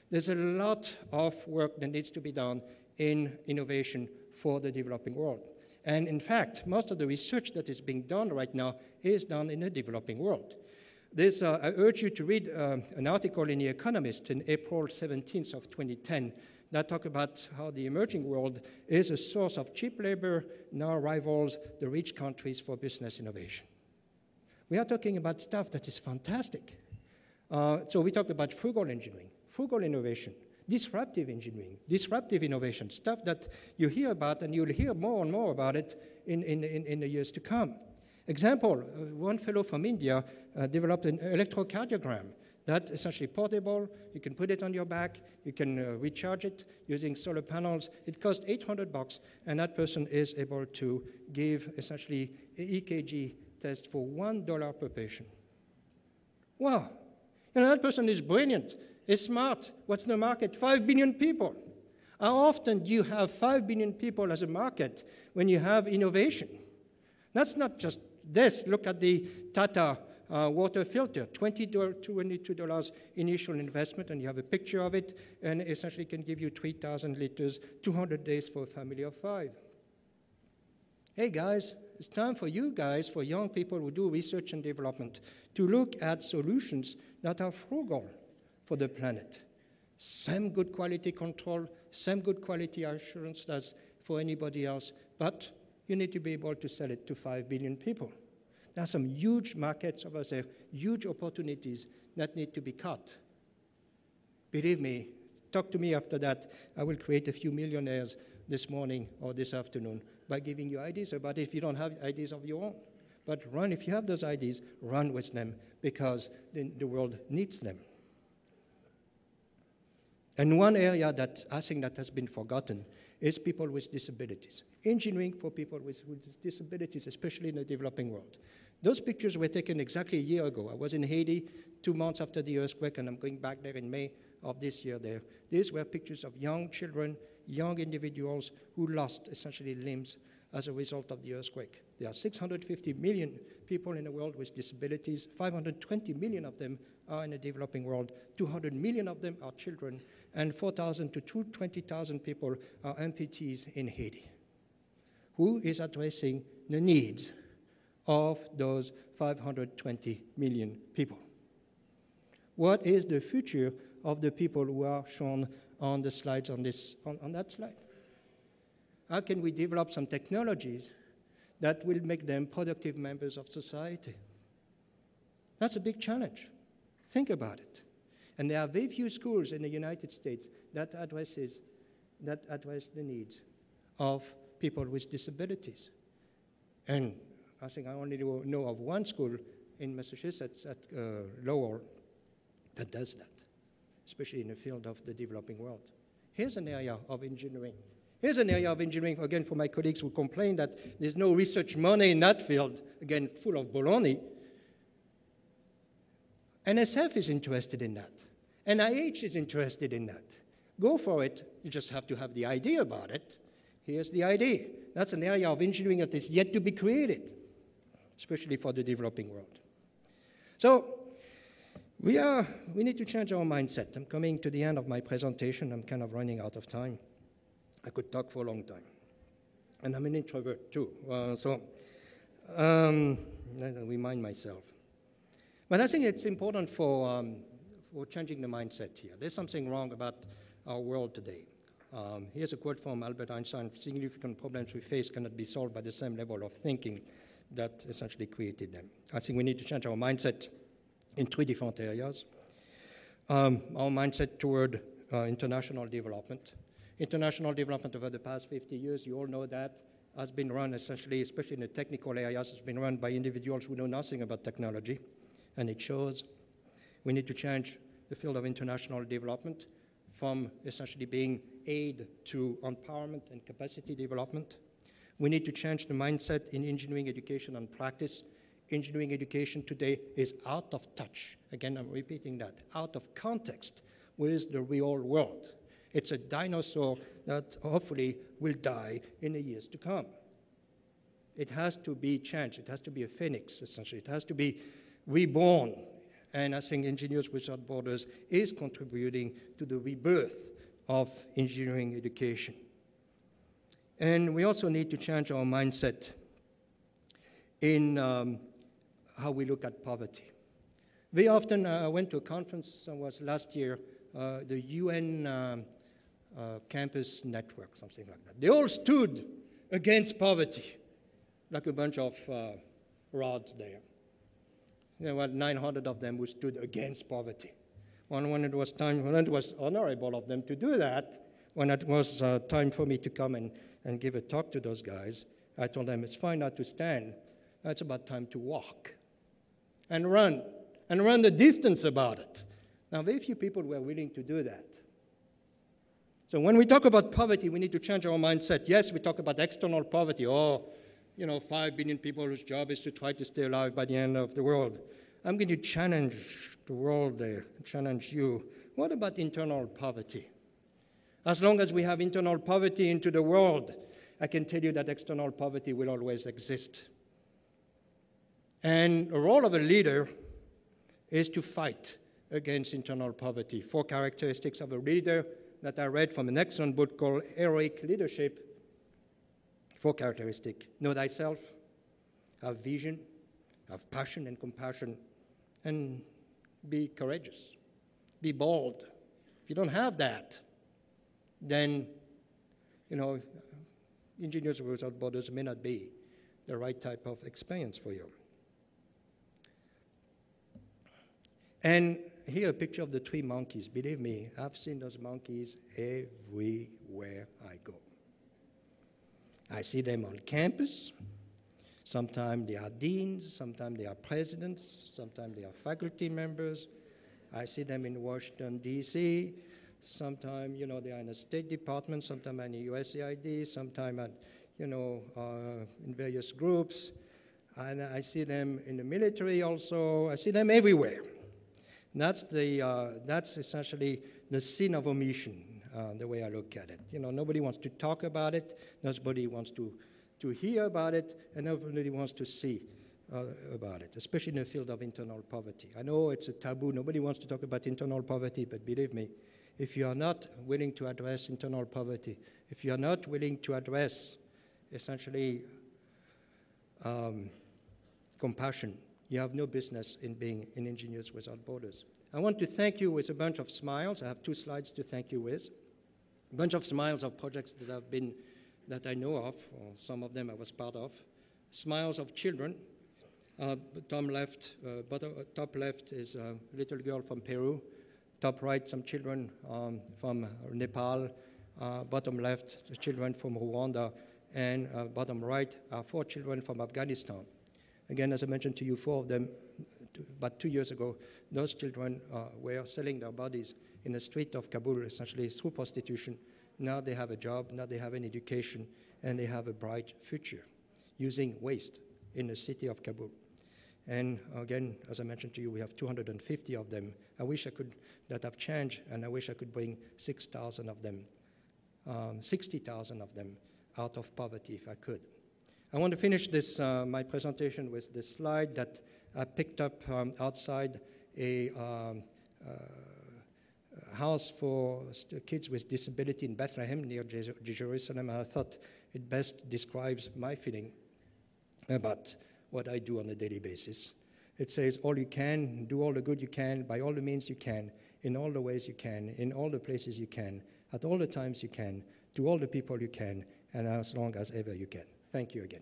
There's a lot of work that needs to be done in innovation for the developing world. And in fact, most of the research that is being done right now is done in the developing world. I urge you to read an article in The Economist in April 17th of 2010 that talk about how the emerging world is a source of cheap labor, now rivals the rich countries for business innovation. We are talking about stuff that is fantastic. So we talk about frugal engineering, frugal innovation, disruptive engineering, disruptive innovation, stuff that you hear about, and you'll hear more and more about it in the years to come. Example, one fellow from India developed an electrocardiogram that's essentially portable. You can put it on your back. You can recharge it using solar panels. It costs $800, and that person is able to give essentially an EKG test for $1 per patient. Wow. You know, that person is brilliant, is smart. What's the market? 5 billion people. How often do you have 5 billion people as a market when you have innovation? That's not just this. Look at the Tata water filter, $22 initial investment, and you have a picture of it, and essentially can give you 3,000 liters, 200 days for a family of 5. Hey guys, it's time for you guys, for young people who do research and development, to look at solutions that are frugal for the planet. Same good quality control, same good quality assurance as for anybody else, but you need to be able to sell it to 5 billion people. There are some huge markets over there, huge opportunities that need to be caught. Believe me, talk to me after that. I will create a few millionaires this morning or this afternoon by giving you ideas about it if you don't have ideas of your own. But run, if you have those ideas, run with them, because the world needs them. And one area that I think that has been forgotten is people with disabilities. Engineering for people with disabilities, especially in the developing world. Those pictures were taken exactly a year ago. I was in Haiti 2 months after the earthquake, and I'm going back there in May of this year there. These were pictures of young children, young individuals who lost essentially limbs as a result of the earthquake. There are 650 million people in the world with disabilities. 520 million of them are in the developing world. 200 million of them are children, and 4,000 to 20,000 people are amputees in Haiti. Who is addressing the needs of those 520 million people? What is the future of the people who are shown on the slides on that slide? How can we develop some technologies that will make them productive members of society? That's a big challenge. Think about it. And there are very few schools in the United States that address the needs of people with disabilities. And I think I only know of one school in Massachusetts at Lowell that does that, especially in the field of the developing world. Here's an area of engineering. Here's an area of engineering, again, for my colleagues who complain that there's no research money in that field, again, full of baloney. NSF is interested in that. NIH is interested in that. Go for it. You just have to have the idea about it. Here's the idea. That's an area of engineering that is yet to be created, especially for the developing world. So we need to change our mindset. I'm coming to the end of my presentation. I'm kind of running out of time. I could talk for a long time. And I'm an introvert too. I remind myself. But I think it's important for changing the mindset here. There's something wrong about our world today. Here's a quote from Albert Einstein: "Significant problems we face cannot be solved by the same level of thinking that essentially created them." I think we need to change our mindset in 3 different areas. Our mindset toward international development. International development over the past 50 years, you all know that, has been run essentially, especially in the technical areas, has been run by individuals who know nothing about technology, and it shows. We need to change the field of international development from essentially being aid to empowerment and capacity development. We need to change the mindset in engineering education and practice. Engineering education today is out of touch. Again, I'm repeating that, out of context with the real world. It's a dinosaur that hopefully will die in the years to come. It has to be changed. It has to be a phoenix, essentially. It has to be reborn. And I think Engineers Without Borders is contributing to the rebirth of engineering education. And we also need to change our mindset in how we look at poverty. Very often, I went to a conference, it was last year, the UN campus network, something like that. They all stood against poverty, like a bunch of rods there. There were 900 of them who stood against poverty. When it was honorable of them to do that, when it was time for me to come and give a talk to those guys, I told them, it's fine not to stand. It's about time to walk and run the distance about it. Now, very few people were willing to do that. So when we talk about poverty, we need to change our mindset. Yes, we talk about external poverty. 5 billion people whose job is to try to stay alive by the end of the world. I'm going to challenge the world there, challenge you. What about internal poverty? As long as we have internal poverty into the world, I can tell you that external poverty will always exist. And the role of a leader is to fight against internal poverty. 4 characteristics of a leader that I read from an excellent book called Heroic Leadership. 4 characteristics. Know thyself, have vision, have passion and compassion, and be courageous, be bold. If you don't have that, then, Engineers Without Borders may not be the right type of experience for you. And here a picture of the 3 monkeys. Believe me, I've seen those monkeys everywhere I go. I see them on campus. Sometimes they are deans, sometimes they are presidents, sometimes they are faculty members. I see them in Washington, D.C. Sometimes, they are in the State Department, sometimes in the USAID, sometimes, in various groups. And I see them in the military also. I see them everywhere. That's essentially the sin of omission. The way I look at it. Nobody wants to talk about it, nobody wants to hear about it, and nobody wants to see about it, especially in the field of internal poverty. I know it's a taboo, nobody wants to talk about internal poverty, but believe me, if you are not willing to address internal poverty, if you are not willing to address essentially compassion, you have no business in being in Engineers Without Borders. I want to thank you with a bunch of smiles. I have 2 slides to thank you with. A bunch of smiles of projects that I know of, or some of them I was part of. Smiles of children. Top left is a little girl from Peru. Top right, some children from Nepal. Bottom left, the children from Rwanda. And bottom right are 4 children from Afghanistan. Again, as I mentioned to you, 4 of them, about 2 years ago, those children were selling their bodies in the street of Kabul, essentially through prostitution. Now they have a job, now they have an education, and they have a bright future using waste in the city of Kabul. And again, as I mentioned to you, we have 250 of them. I wish that have changed, and I wish I could bring 6,000 of them, 60,000 of them out of poverty if I could. I want to finish this my presentation with this slide that I picked up outside a house for kids with disability in Bethlehem near Jerusalem, and I thought it best describes my feeling about what I do on a daily basis. It says, all you can, do all the good you can, by all the means you can, in all the ways you can, in all the places you can, at all the times you can, to all the people you can, and as long as ever you can. Thank you again.